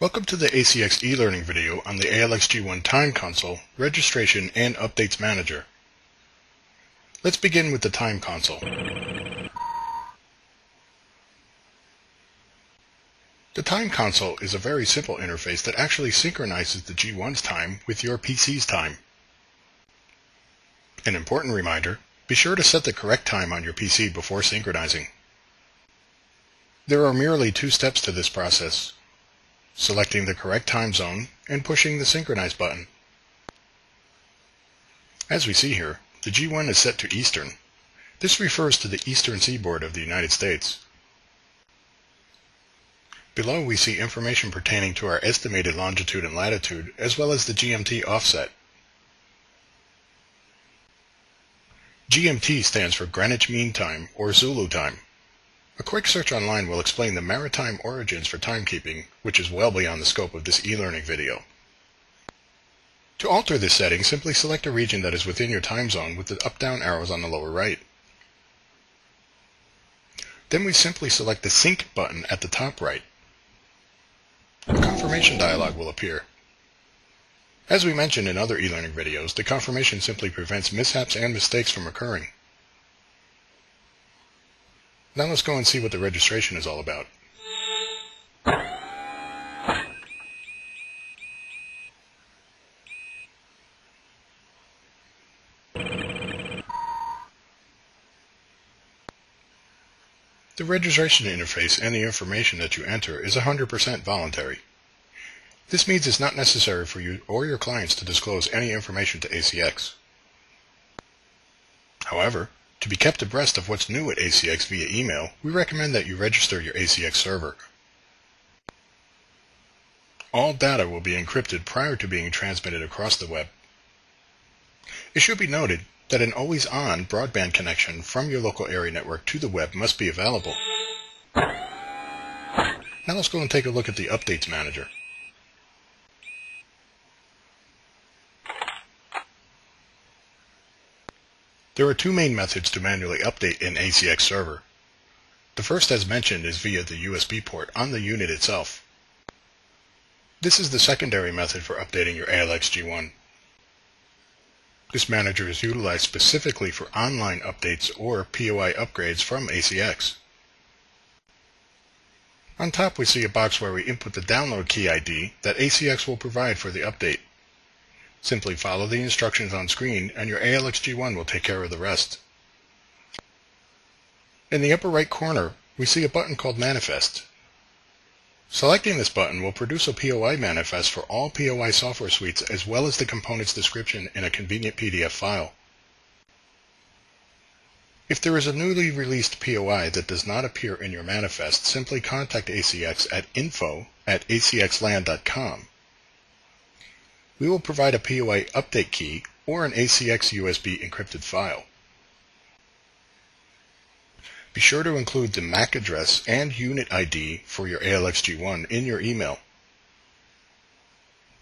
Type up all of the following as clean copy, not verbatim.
Welcome to the ACX e-learning video on the ALX-G1 Time Console, Registration, and Updates Manager. Let's begin with the Time Console. The Time Console is a very simple interface that actually synchronizes the G1's time with your PC's time. An important reminder, be sure to set the correct time on your PC before synchronizing. There are merely two steps to this process: selecting the correct time zone and pushing the Synchronize button. As we see here, the G1 is set to Eastern. This refers to the Eastern Seaboard of the United States. Below we see information pertaining to our estimated longitude and latitude, as well as the GMT offset. GMT stands for Greenwich Mean Time or Zulu Time. A quick search online will explain the maritime origins for timekeeping, which is well beyond the scope of this e-learning video. To alter this setting, simply select a region that is within your time zone with the up-down arrows on the lower right. Then we simply select the Sync button at the top right. A confirmation dialog will appear. As we mentioned in other e-learning videos, the confirmation simply prevents mishaps and mistakes from occurring. Now let's go and see what the registration is all about. The registration interface and the information that you enter is 100% voluntary. This means it's not necessary for you or your clients to disclose any information to ACX. However, to be kept abreast of what's new at ACX via email, we recommend that you register your ACX server. All data will be encrypted prior to being transmitted across the web. It should be noted that an always-on broadband connection from your local area network to the web must be available. Now let's go and take a look at the Updates Manager. There are two main methods to manually update an ACX server. The first, as mentioned, is via the USB port on the unit itself. This is the secondary method for updating your ALX-G1. This manager is utilized specifically for online updates or POI upgrades from ACX. On top we see a box where we input the download key ID that ACX will provide for the update. Simply follow the instructions on screen and your ALX-G1 will take care of the rest. In the upper right corner, we see a button called Manifest. Selecting this button will produce a POI manifest for all POI software suites as well as the component's description in a convenient PDF file. If there is a newly released POI that does not appear in your manifest, simply contact ACX at info@acxlan.com. We will provide a POI update key or an ACX USB encrypted file. Be sure to include the MAC address and unit ID for your ALX-G1 in your email.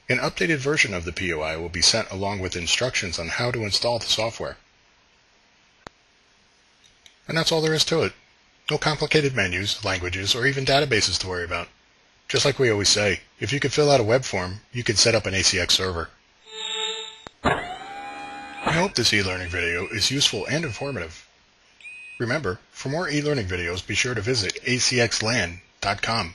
An updated version of the POI will be sent along with instructions on how to install the software. And that's all there is to it. No complicated menus, languages, or even databases to worry about. Just like we always say, if you could fill out a web form, you could set up an ACX server. I hope this e-learning video is useful and informative. Remember, for more e-learning videos, be sure to visit acxlan.com.